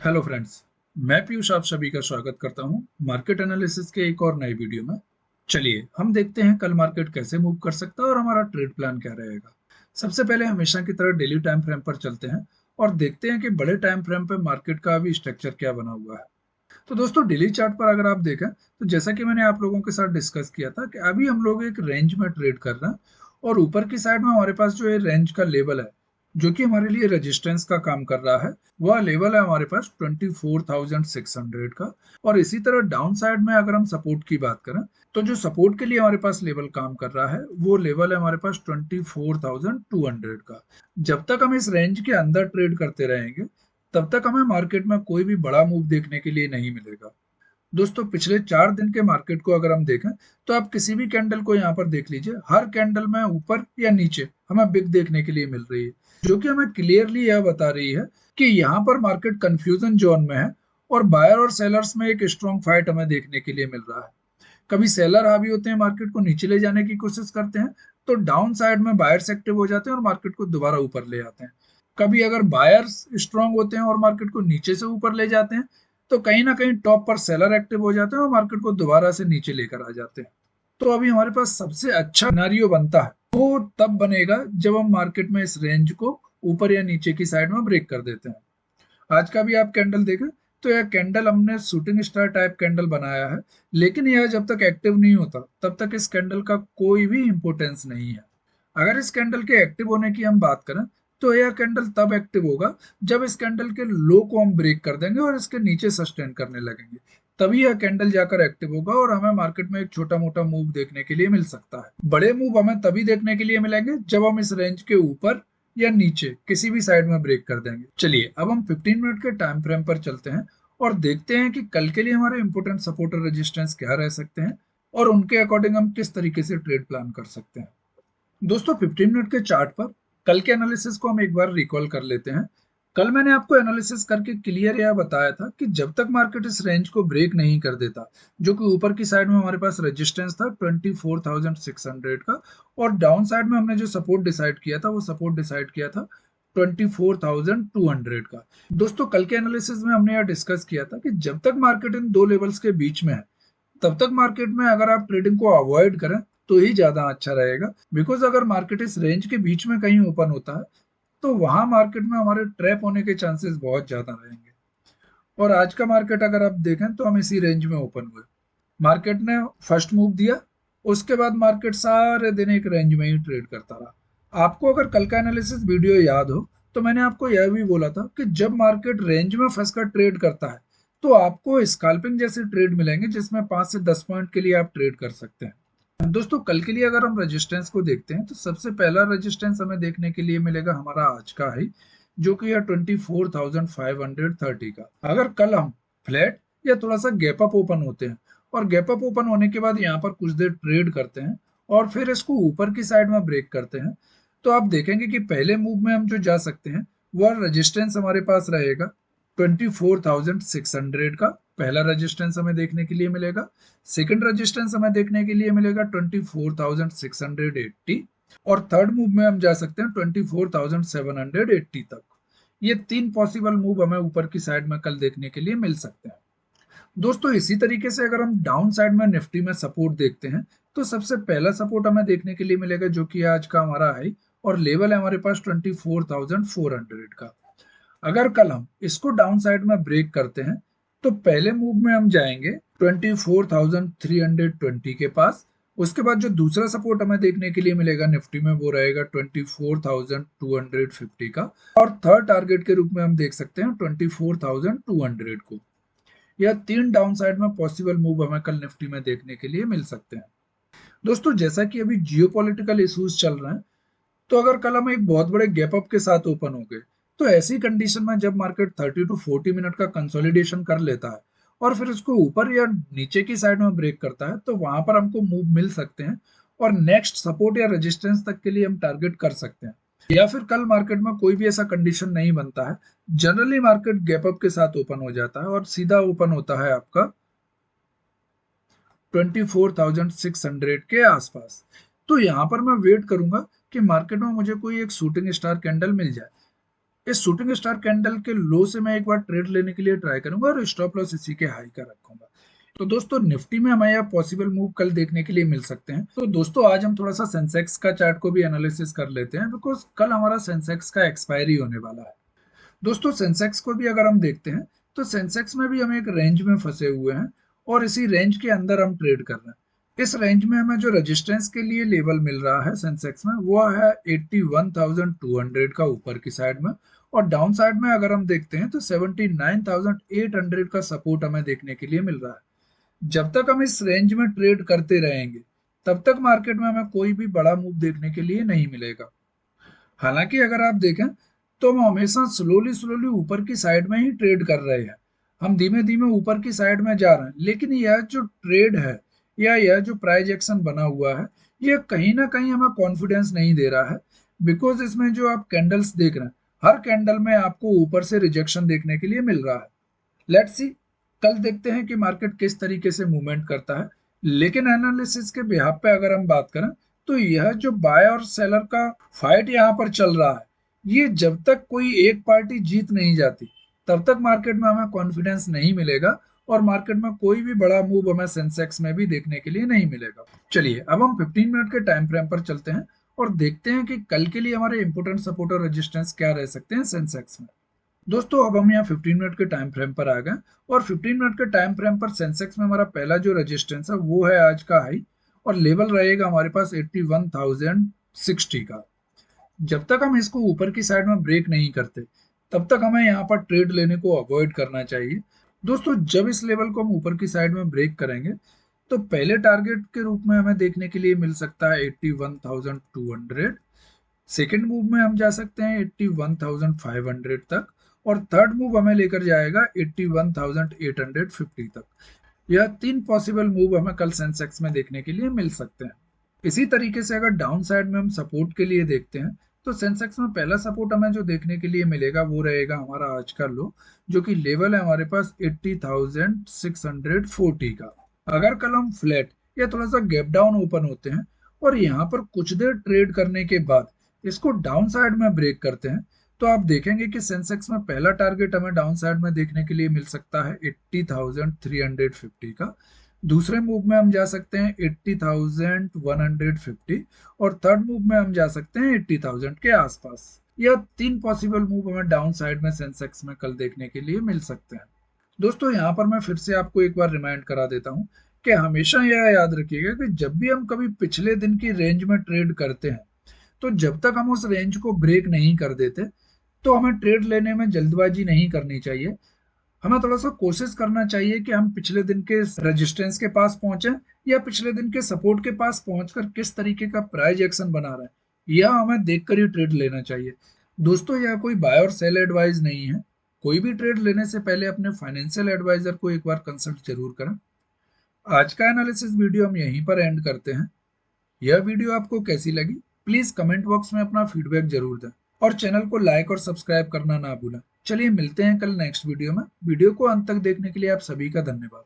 Hello friends, मैं पीयूष आप सभी का स्वागत करता हूं मार्केट एनालिसिस के एक और नई वीडियो में। चलिए हम देखते हैं कल मार्केट कैसे मूव कर सकता है और हमारा ट्रेड प्लान क्या रहेगा। सबसे पहले हमेशा की तरह डेली टाइम फ्रेम पर चलते हैं और देखते हैं कि बड़े टाइम फ्रेम पर मार्केट का अभी स्ट्रक्चर क्या बना हुआ है। तो दोस्तों डेली चार्ट पर अगर आप देखें तो जैसा कि मैंने आप लोगों के साथ डिस्कस किया था कि अभी हम लोग एक रेंज में ट्रेड कर रहे हैं और ऊपर की साइड में हमारे पास जो ये रेंज का लेवल है जो कि हमारे लिए रेजिस्टेंस का काम कर रहा है, वह लेवल है हमारे पास 24,600 का। और इसी तरह डाउन साइड में अगर हम सपोर्ट की बात करें तो जो सपोर्ट के लिए हमारे पास लेवल काम कर रहा है वो लेवल है हमारे पास 24,200 का। जब तक हम इस रेंज के अंदर ट्रेड करते रहेंगे तब तक हमें मार्केट में कोई भी बड़ा मूव देखने के लिए नहीं मिलेगा। दोस्तों पिछले 4 दिन के मार्केट को अगर हम देखें तो आप किसी भी कैंडल को यहाँ पर देख लीजिए, हर कैंडल में ऊपर या नीचे हमें बिग देखने के लिए मिल रही है, जो कि हमें क्लियरली यह बता रही है कि यहाँ पर मार्केट कंफ्यूजन जोन में है और बायर और सेलर्स में एक स्ट्रॉन्ग फाइट हमें देखने के लिए मिल रहा है। कभी सेलर हावी होते हैं, मार्केट को नीचे ले जाने की कोशिश करते हैं, तो डाउन साइड में बायर्स एक्टिव हो जाते हैं और मार्केट को दोबारा ऊपर ले आते हैं। कभी अगर बायर्स स्ट्रांग होते हैं और मार्केट को नीचे से ऊपर ले जाते हैं तो कहीं ना कहीं टॉप पर सेलर एक्टिव हो जाते हैं और मार्केट को दोबारा से नीचे लेकर आ जाते हैं। तो अभी हमारे पास सबसे अच्छा सिनेरियो बनता है वो तब बनेगा जब हम मार्केट में इस रेंज को ऊपर या नीचे की साइड में ब्रेक कर देते हैं। आज का भी आप कैंडल देखें तो यह कैंडल हमने शूटिंग स्टार टाइप कैंडल बनाया है, लेकिन यह जब तक एक्टिव नहीं होता तब तक इस कैंडल का कोई भी इंपोर्टेंस नहीं है। अगर इस कैंडल के एक्टिव होने की हम बात करें तो यह कैंडल तब एक्टिव होगा जब इस कैंडल के लो को हम ब्रेक कर देंगे और इसके नीचे सस्टेन करने लगेंगे, तभी यह कैंडल जाकर एक्टिव होगा और हमें मार्केट में एक छोटा मोटा मूव देखने के लिए मिल सकता है। बड़े मूव हमें तभी देखने के लिए मिलेंगे जब हम इस रेंज के ऊपर या नीचे किसी भी साइड में ब्रेक कर देंगे। चलिए अब हम 15 मिनट के टाइम फ्रेम पर चलते हैं और देखते हैं कि कल के लिए हमारे इंपोर्टेंट सपोर्ट और रेजिस्टेंस क्या रह सकते हैं और उनके अकॉर्डिंग हम किस तरीके से ट्रेड प्लान कर सकते हैं। दोस्तों 15 मिनट के चार्ट पर कल के एनालिसिस को हम एक बार रिकॉल कर लेते हैं। कल मैंने आपको एनालिसिस करके क्लियर यह बताया था कि जब तक मार्केट इस रेंज को ब्रेक नहीं कर देता, जो कि ऊपर की साइड में हमारे पास रेजिस्टेंस था 24,600 का, और डाउन साइड में हमने जो सपोर्ट डिसाइड किया था वो सपोर्ट डिसाइड किया था 24,200 का। दोस्तों कल के एनालिसिस में हमने यह डिस्कस किया था कि जब तक मार्केट इन दो लेवल्स के बीच में है तब तक मार्केट में अगर आप ट्रेडिंग को अवॉइड करें तो ही ज्यादा अच्छा रहेगा। बिकॉज अगर मार्केट इस रेंज के बीच में कहीं ओपन होता है तो वहां मार्केट में हमारे ट्रैप होने के चांसेस बहुत ज्यादा रहेंगे। और आज का मार्केट अगर आप देखें तो हम इसी रेंज में ओपन हुए, मार्केट ने फर्स्ट मूव दिया, उसके बाद मार्केट सारे दिन एक रेंज में ही ट्रेड करता रहा। आपको अगर कल का एनालिसिस वीडियो याद हो तो मैंने आपको यह भी बोला था कि जब मार्केट रेंज में फंसकर ट्रेड करता है तो आपको स्कैल्पिंग जैसे ट्रेड मिलेंगे जिसमें 5 से 10 पॉइंट के लिए आप ट्रेड कर सकते हैं। दोस्तों कल के लिए अगर हम रेजिस्टेंस को देखते हैं तो सबसे पहला रेजिस्टेंस हमें देखने के लिए मिलेगा हमारा आज का हाई, जो कि है 24,530 का। अगर कल हम फ्लैट या थोड़ा सा गैप अप ओपन होते हैं और गैप अप ओपन होने के बाद यहाँ पर कुछ देर ट्रेड करते हैं और फिर इसको ऊपर की साइड में ब्रेक करते हैं, तो आप देखेंगे कि पहले मूव में हम जो जा सकते हैं वह रेजिस्टेंस हमारे पास रहेगा 24,600 का। पहला रेजिस्टेंस हमें देखने के लिए मिलेगा। सेकंड रेजिस्टेंस हमें देखने के लिए मिलेगा 24,680 और थर्ड मूव में हम जा सकते हैं 24,780 तक। ये 3 पॉसिबल मूव हमें ऊपर की साइड में कल देखने के लिए मिल सकते हैं। दोस्तों इसी तरीके से अगर हम डाउन साइड में निफ्टी में सपोर्ट देखते हैं तो सबसे पहला सपोर्ट हमें देखने के लिए मिलेगा जो कि आज का हमारा हाई और लेवल है हमारे पास 24,400 का। अगर कल हम इसको डाउन साइड में ब्रेक करते हैं तो पहले मूव में हम जाएंगे 24,320 के पास। उसके बाद जो दूसरा सपोर्ट हमें देखने के लिए मिलेगा निफ्टी में वो रहेगा 24,250 का और थर्ड टारगेट के रूप में हम देख सकते हैं 24,200 को। यह 3 डाउन साइड में पॉसिबल मूव हमें कल निफ्टी में देखने के लिए मिल सकते हैं। दोस्तों जैसा कि अभी जियोपॉलिटिकल इश्यूज चल रहे हैं तो अगर कल हम एक बहुत बड़े गैप अप के साथ ओपन हो गए तो ऐसी कंडीशन में जब मार्केट 30 टू 40 मिनट का कंसोलिडेशन कर लेता है और फिर उसको ऊपर या नीचे की साइड में ब्रेक करता है तो वहां पर हमको मूव मिल सकते हैं और नेक्स्ट सपोर्ट या रेजिस्टेंस तक के लिए हम टारगेट कर सकते हैं। या फिर कल मार्केट में कोई भी ऐसा कंडीशन नहीं बनता है, जनरली मार्केट गैप अप के साथ ओपन हो जाता है और सीधा ओपन होता है आपका 24,600 के आसपास। तो यहां पर मैं वेट करूंगा कि मार्केट में मुझे कोई एक शूटिंग स्टार कैंडल मिल जाए। इस शूटिंग स्टार कैंडल के लो से मैं एक बार ट्रेड लेने के लिए ट्राई करूंगा और स्टॉप लॉस इसी के हाई का रखूंगा। तो दोस्तों निफ्टी में हमें यह पॉसिबल मूव कल देखने के लिए मिल सकते हैं। तो दोस्तों आज हम थोड़ा सा सेंसेक्स का चार्ट को भी एनालिसिस कर लेते हैं, बिकॉज कल हमारा सेंसेक्स का एक्सपायरी होने वाला है। दोस्तों सेंसेक्स को भी अगर हम देखते हैं तो सेंसेक्स में भी हम एक रेंज में फंसे हुए हैं और इसी रेंज के अंदर हम ट्रेड कर रहे हैं। इस रेंज में हमें जो रेजिस्टेंस के लिए लेवल मिल रहा है सेंसेक्स में वो है 81,200 का ऊपर की साइड में, और डाउन साइड में अगर हम देखते हैं तो 79,800 का सपोर्ट हमें देखने के लिए मिल रहा है। जब तक हम इस रेंज में ट्रेड करते रहेंगे तब तक मार्केट में हमें कोई भी बड़ा मूव देखने के लिए नहीं मिलेगा। हालांकि अगर आप देखें तो हम हमेशा स्लोली स्लोली ऊपर की साइड में ही ट्रेड कर रहे हैं। हम धीमे धीमे ऊपर की साइड में जा रहे हैं, लेकिन यह जो ट्रेड है या यह जो प्राइस एक्शन बना हुआ है ये कहीं ना कहीं हमें कॉन्फिडेंस नहीं दे रहा है। बिकॉज इसमें जो आप कैंडल्स देख रहे हैं हर कैंडल में आपको ऊपर से रिजेक्शन देखने के लिए मिल रहा है। लेट्स सी कल देखते हैं कि मार्केट किस तरीके से मूवमेंट करता है। लेकिन एनालिसिस के बिहाफ पे अगर हम बात करें तो यह जो बाय और सेलर का फाइट यहाँ पर चल रहा है, ये जब तक कोई एक पार्टी जीत नहीं जाती तब तक मार्केट में हमें कॉन्फिडेंस नहीं मिलेगा और मार्केट में कोई भी बड़ा मूव हमें सेंसेक्स में भी देखने के लिए नहीं मिलेगा। चलिए अब हम 15 मिनट के टाइम फ्रेम पर चलते हैं और देखते हैं कि कल के लिए हमारे इंपोर्टेंट सपोर्ट और रेजिस्टेंस क्या रह सकते हैं सेंसेक्स में। दोस्तों अब हम यहाँ 15 मिनट के टाइम फ्रेम पर आ गए और 15 मिनट के टाइम फ्रेम पर सेंसेक्स में हमारा पहला जो रेजिस्टेंस है वो है आज का हाई, और लेवल रहेगा हमारे पास 81,060 का। जब तक हम इसको ऊपर की साइड में ब्रेक नहीं करते तब तक हमें यहाँ पर ट्रेड लेने को अवॉइड करना चाहिए। दोस्तों जब इस लेवल को हम ऊपर की साइड में ब्रेक करेंगे तो पहले टारगेट के रूप में हमें देखने के लिए मिल सकता है 81,200। सेकेंड मूव में हम जा सकते हैं 81,500 तक, और थर्ड मूव हमें लेकर जाएगा 81,850 तक। यह तीन पॉसिबल मूव हमें कल सेंसेक्स में देखने के लिए मिल सकते हैं। इसी तरीके से अगर डाउन साइड में हम सपोर्ट के लिए देखते हैं तो सेंसेक्स में पहला सपोर्ट हमें जो देखने के लिए मिलेगा वो रहेगा हमारा आज का लो, जो कि लेवल है हमारे पास 80,640 का। अगर कल हम फ्लैट या थोड़ा सा गैप डाउन ओपन होते हैं और यहाँ पर कुछ देर ट्रेड करने के बाद इसको डाउन साइड में ब्रेक करते हैं तो आप देखेंगे कि सेंसेक्स में पहला टारगेट हमें डाउन साइड में देखने के लिए मिल सकता है 80,350 का। दूसरे मूव में हम जा सकते हैं 80,150 और थर्ड मूव में हम जा सकते हैं 80,000 के आसपास। यह तीन पॉसिबल मूव हमें डाउन साइड में सेंसेक्स में कल देखने के लिए मिल सकते हैं। दोस्तों यहाँ पर मैं फिर से आपको एक बार रिमाइंड करा देता हूँ कि हमेशा यह याद रखिएगा कि जब भी हम कभी पिछले दिन की रेंज में ट्रेड करते हैं तो जब तक हम उस रेंज को ब्रेक नहीं कर देते तो हमें ट्रेड लेने में जल्दबाजी नहीं करनी चाहिए। हमें थोड़ा सा कोशिश करना चाहिए कि हम पिछले दिन के रेजिस्टेंस के पास पहुंचे या पिछले दिन के सपोर्ट के पास पहुंचकर किस तरीके का प्राइस एक्शन बना रहा है यह हमें देखकर ही ट्रेड लेना चाहिए। दोस्तों यह कोई बाय और सेल एडवाइस नहीं है। कोई भी ट्रेड लेने से पहले अपने फाइनेंशियल एडवाइजर को एक बार कंसल्ट जरूर करें। आज का एनालिसिस वीडियो हम यहीं पर एंड करते हैं। यह वीडियो आपको कैसी लगी प्लीज कमेंट बॉक्स में अपना फीडबैक जरूर दें और चैनल को लाइक और सब्सक्राइब करना ना भूलें। चलिए मिलते हैं कल नेक्स्ट वीडियो में। वीडियो को अंत तक देखने के लिए आप सभी का धन्यवाद।